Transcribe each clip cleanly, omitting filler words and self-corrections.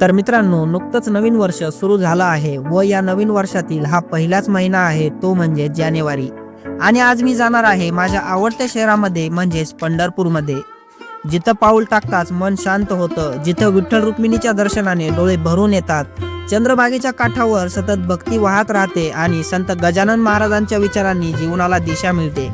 तर मित्रांनो, नुकतंच नवीन वर्ष सुरू झालं आहे व या नवीन वर्षातील हा पहिलाच महिना आहे, तो म्हणजे जानेवारी. आणि आज मी जाणार आहे माझ्या आवडत्या शहरामध्ये म्हणजेच पंढरपूरमध्ये. जिथं पाऊल टाकताच मन शांत होतं, जिथं विठ्ठल रुक्मिणीच्या दर्शनाने डोळे भरून येतात, चंद्रभागेच्या काठावर सतत भक्ती वाहत राहते आणि संत गजानन महाराजांच्या विचारांनी जीवनाला दिशा मिळते.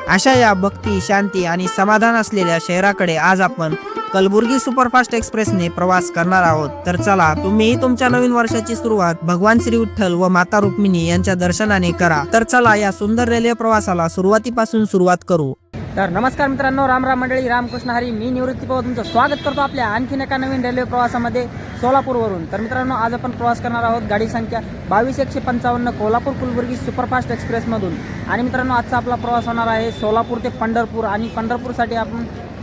अशा या भक्ती, शांती आणि समाधान असलेल्या शहराकडे आज आपण कलबुर्गी सुपरफास्ट एक्सप्रेसने प्रवास करणार आहोत. तर चला, तुम्हीही तुमच्या नवीन वर्षाची सुरुवात भगवान श्री विठ्ठल व माता रुक्मिणी यांच्या दर्शनाने करा. तर चला, या सुंदर रेल्वे प्रवासाला सुरुवातीपासून सुरुवात करू. तर नमस्कार मित्रांनो, राम राम मंडळी, रामकृष्ण हरी. मी निवृत्ती पवार तुमचं स्वागत करतो आपल्या आणखीन एका नवीन रेल्वे प्रवासामध्ये सोलापूरवरून. तर मित्रांनो, आज आपण प्रवास करणार आहोत गाडी संख्या 22155 कोल्हापूर कलबुर्गी सुपरफास्ट एक्सप्रेसमधून. आणि मित्रांनो, आजचा आपला प्रवास होणार आहे सोलापूर ते पंढरपूर. आणि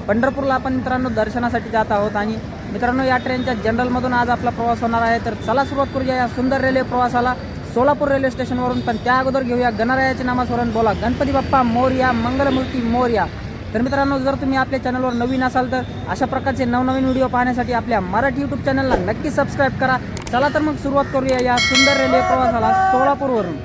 पंढरपूरला आपण मित्रांनो दर्शनासाठी जात आहोत. आणि मित्रांनो, या ट्रेनच्या जनरलमधून आज आपला प्रवास होणार आहे. तर चला सुरुवात करूया या सुंदर रेल्वे प्रवासाला सोलापूर रेल्वे स्टेशनवरून. पण त्या अगोदर घेऊया गणरायाचे नामस्मरण. बोला गणपती बाप्पा मोरया, मंगलमूर्ती मोरया. तर मित्रांनो, जर तुम्ही आपल्या चॅनलवर नवीन असाल तर अशा प्रकारचे नवनवीन व्हिडिओ पाहण्यासाठी आपल्या मराठी यूट्यूब चॅनलला नक्की सबस्क्राईब करा. चला तर मग सुरुवात करूया या सुंदर रेल्वे प्रवासाला सोलापूरवरून.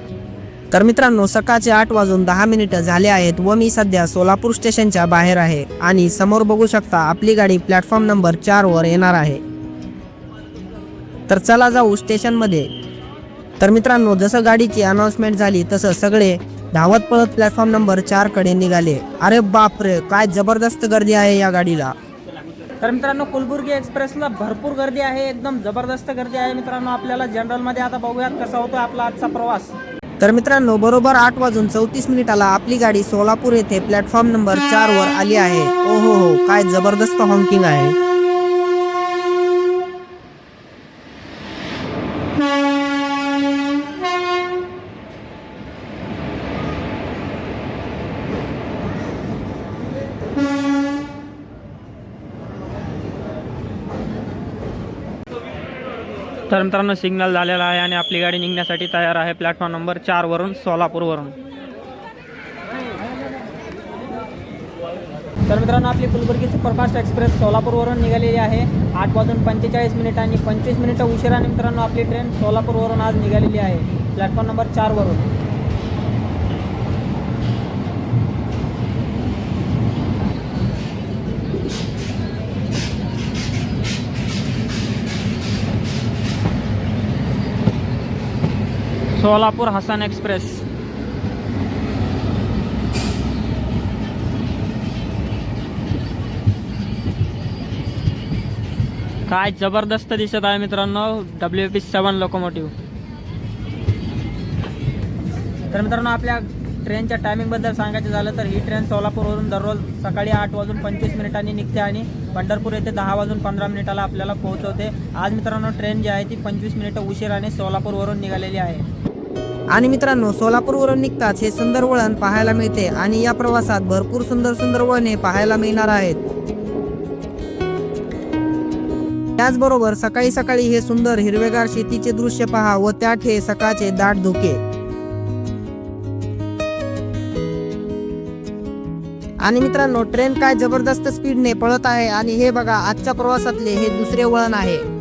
तर मित्रांनो, सकाळचे 8:10 झाले आहेत व मी सध्या सोलापूर स्टेशनच्या बाहेर आहे. आणि समोर बघू शकता आपली गाडी प्लॅटफॉर्म नंबर 4 वर येणार आहे. तर चला जाऊ स्टेशनमध्ये. तर मित्रांनो, जसं गाडीची अनाउन्समेंट झाली तसं सगळे धावत पळत प्लॅटफॉर्म नंबर 4 कडे निघाले. अरे बापरे, काय जबरदस्त गर्दी आहे या गाडीला. तर मित्रांनो, कलबुर्गी एक्सप्रेसला भरपूर गर्दी आहे, एकदम जबरदस्त गर्दी आहे. मित्रांनो, आपल्याला जनरलमध्ये आता बघूयात कसा होतो आपला आजचा प्रवास. तर मित्रांनो, बरोबर 8:34 आपली गाडी सोलापूर येथे प्लॅटफॉर्म नंबर 4 वर आली आहे. ओहो हो, काय जबरदस्त हॉकिंग आहे. तर मित्रांनो, सिग्नल झालेला आहे आणि आपली गाडी निघण्यासाठी तयार आहे प्लॅटफॉर्म नंबर 4 वरून सोलापूरवरून. तर मित्रांनो, आपली कलबुर्गी सुपरफास्ट एक्सप्रेस सोलापूरवरून निघालेली आहे. 8:45 आणि 25 मिनिटं उशिराने मित्रांनो आपली ट्रेन सोलापूरवरून आज निघालेली आहे प्लॅटफॉर्म नंबर 4 वरून. सोलापूर हसन एक्सप्रेस. काय जबरदस्त दिसत आहे मित्रांनो WP7 लोकोमोटिव्ह. तर मित्रांनो, आपल्या ट्रेनच्या टायमिंगबद्दल सांगायचं झालं तर ही ट्रेन सोलापूरवरून दररोज सकाळी 8:25 निघते आणि पंढरपूर येथे 10:15 आपल्याला पोहोचवते. आज मित्रांनो, ट्रेन जी आहे ती 25 मिनिटं उशिराने सोलापूरवरून निघालेली आहे. आणि मित्रांनो, सोलापूरवरून निघताच हे सुंदर वळण पाहायला मिळते. आणि या प्रवासात भरपूर सुंदर वळणे पाहायला मिळणार आहेत. त्याचबरोबर सकाळी हे सुंदर हिरवेगार शेतीचे दृश्य पहा व त्यात हे सकाळचे दाट धुके. आणि मित्रांनो, ट्रेन काय जबरदस्त स्पीडने पळत आहे. आणि हे बघा, आजच्या प्रवासातले हे दुसरे वळण आहे.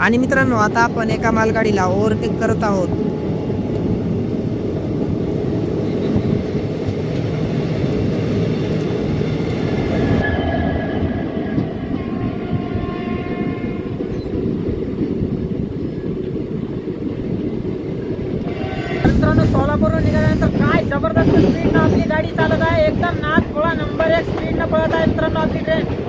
आणि मित्रांनो, आता आपण एका मालगाडीला ओव्हरटेक करत आहोत. मित्रांनो, सोलापूरवरून निघाल्यानंतर काय जबरदस्त स्पीडनं आपली गाडी चालत आहे. एकदम नाथपुळा नंबर 1 स्पीडनं पळत आहे मित्रांनो आपली ट्रेन.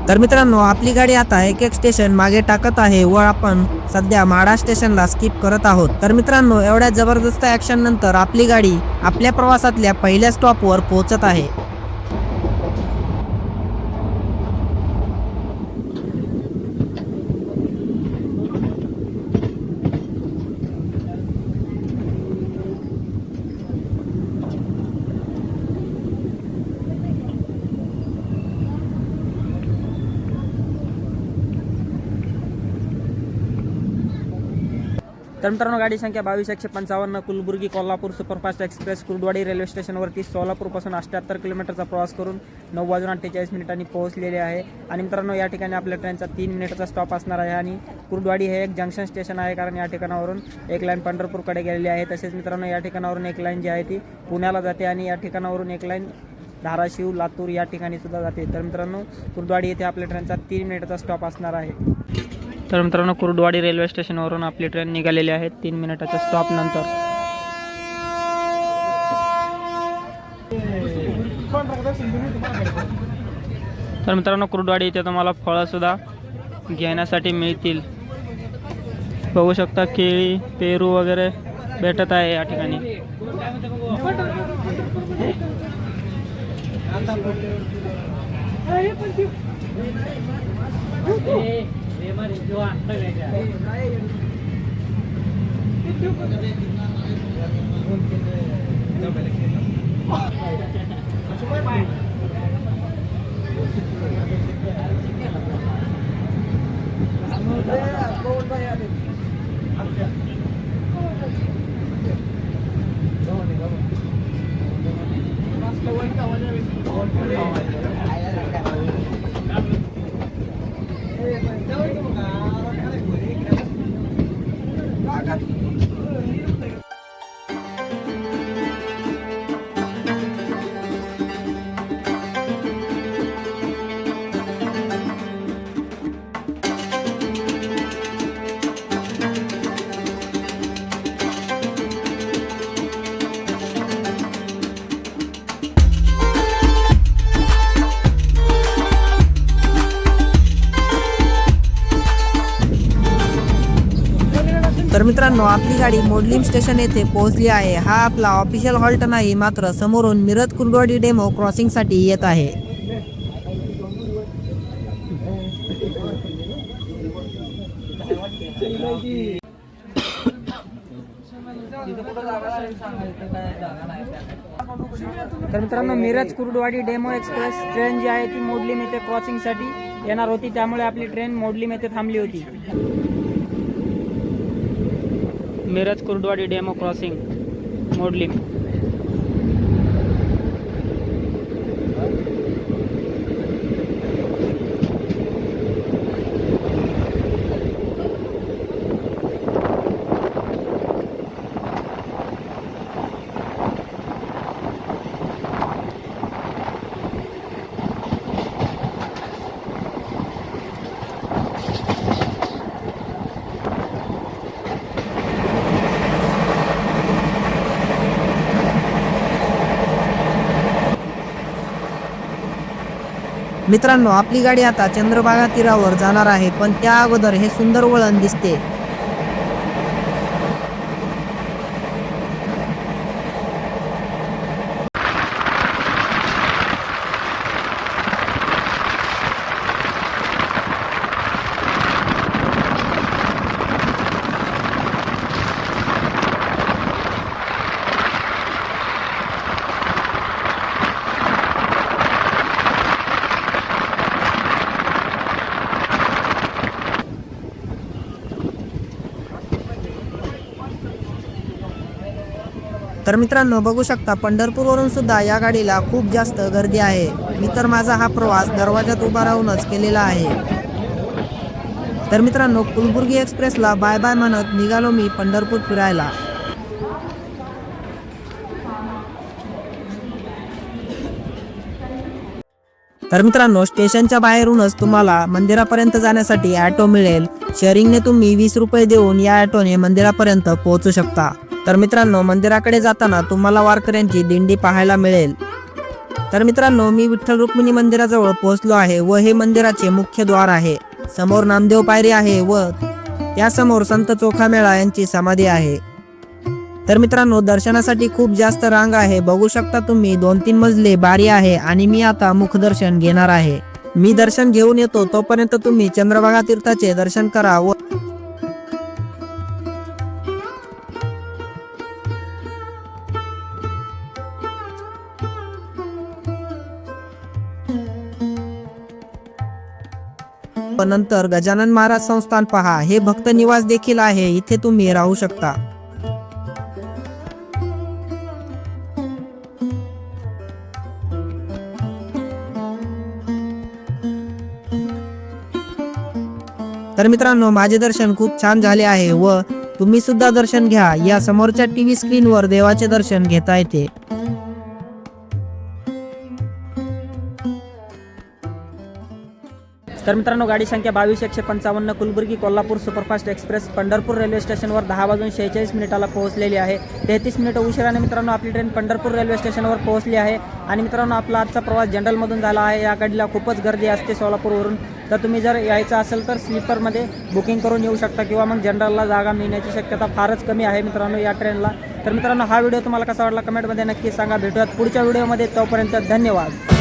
तर मित्रांनो, आपली गाडी आता एक एक स्टेशन मागे टाकत आहे व आपण सध्या माडा स्टेशनला स्किप करत आहोत. तर मित्रांनो, एवढ्या जबरदस्त ऍक्शन नंतर आपली गाडी आपल्या प्रवासातल्या पहिल्या स्टॉपवर पोहोचत आहे. तर मित्रांनो, गाडी संख्या 22-155 Kulburgi Kolhapur superfast express Kurduwadi railway स्टेशनवरती सोलापूरपासून 78 किलोमीटरचा प्रवास करून 9:48 पोहोचलेले आहे. आणि मित्रांनो, या ठिकाणी आपल्या ट्रेनचा 3 मिनिटाचा स्टॉप असणार आहे. आणि कुर्डवाडी हे एक जंक्शन स्टेशन आहे, कारण या ठिकाणावरून एक लाईन पंढरपूरकडे गेलेली आहे. तसेच मित्रांनो, या ठिकाणावरून एक लाईन जी आहे ती पुण्याला जाते आणि या ठिकाणावरून एक लाईन धाराशिव लातूर या ठिकाणी सुद्धा जाते. तर मित्रांनो, कुर्डवाडी येथे आपल्या ट्रेनचा 3 मिनिटाचा स्टॉप असणार आहे. तर मित्रांनो, कुर्डवाडी रेल्वे स्टेशनवरून आपली ट्रेन निघालेली आहे 3 मिनिटाच्या स्टॉप नंतर. तर मित्रांनो, कुर्डवाडी इथे तुम्हाला फळं सुद्धा घेण्यासाठी मिळतील. बघू शकता, केळी, पेरू वगैरे भेटत आहे या ठिकाणी. तर मित्रांनो, आपली गाडी मोडलीम स्टेशन येथे पोहोचली आहे. हा आपला ऑफिशियल हॉल्ट नाही, मात्र समोरून मिरज कुर्डवाडी डेमो क्रॉसिंग साठी येत आहे. तर मित्रांनो, Miraj Kurduwadi DEMU express train जी आहे ती मोडलीम येथे क्रॉसिंगसाठी येणार होती, त्यामुळे आपली ट्रेन मोडलीम येथे थांबली होती. Miraj Kurduwadi DEMU crossing Modlim. मित्रांनो, आपली गाडी आता चंद्रभागा तीरावर जाणार आहे, पण त्या अगोदर हे सुंदर वळण दिसते. तर मित्रांनो, बघू शकता, पंढरपूरवरून सुद्धा या गाडीला खूप जास्त गर्दी आहे. मी तर माझा हा प्रवास दरवाजात उभा राहूनच केलेला आहे. तर मित्रांनो, कुलबुर्गी एक्सप्रेसला बाय बाय म्हणत निघालो मी पंढरपूर फिरायला. तर मित्रांनो, स्टेशनच्या बाहेरूनच तुम्हाला मंदिरापर्यंत जाण्यासाठी ऑटो मिळेल. शेअरिंगने तुम्ही 20 रुपये देऊन या ऑटोने मंदिरापर्यंत पोहोचू शकता. तर मित्रांनो, मंदिराकडे जाताना तुम्हाला वारकऱ्यांची दिंडी पाहायला मिळेल. तर मित्रांनो, मी विठ्ठल रुक्मिणी मंदिराजवळ पोहोचलो आहे व हे मंदिराचे मुख्य द्वार आहे. समोर नामदेव पायरी आहे व त्यासमोर संत चोखामेळा यांची समाधी आहे. तर मित्रांनो, दर्शनासाठी खूप जास्त रांग आहे. बघू शकता तुम्ही 2-3 मजले बारी आहे आणि मी आता मुखदर्शन घेणार आहे. मी दर्शन घेऊन येतो, तोपर्यंत तुम्ही चंद्रभागा तीर्थाचे दर्शन करा व नंतर गजानन महाराज संस्थान पहा. हे भक्त निवास देखील आहे, इथे तुम्ही राहू शकता. तर मित्रांनो, माझे दर्शन खूप छान झाले आहे व तुम्ही सुद्धा दर्शन घ्या. या समोरच्या टीव्ही स्क्रीनवर देवाचे दर्शन घेता येते. तर मित्रांनो, गाडी संख्या 22-155 Kulburgi Kolhapur superfast express Pandharpur railway स्टेशनवर 10:46 पोहोचलेली आहे. 33 मिनिटं उशिराने मित्रांनो आपली ट्रेन पंढरपूर रेल्वे स्टेशनवर पोहोचली आहे. आणि मित्रांनो, आपला आजचा प्रवास जनरलमधून झाला आहे. या गाडीला खूपच गर्दी असते सोलापूरवरून. तर तुम्ही जर यायचं असेल तर स्लीपरमध्ये बुकिंग करून येऊ शकता किंवा मग जनरलला जागा मिळण्याची शक्यता फारच कमी आहे मित्रांनो या ट्रेनला. तर मित्रांनो, हा व्हिडिओ तुम्हाला कसा वाटला कमेंटमध्ये नक्की सांगा. भेटूयात पुढच्या व्हिडिओमध्ये. तोपर्यंत धन्यवाद.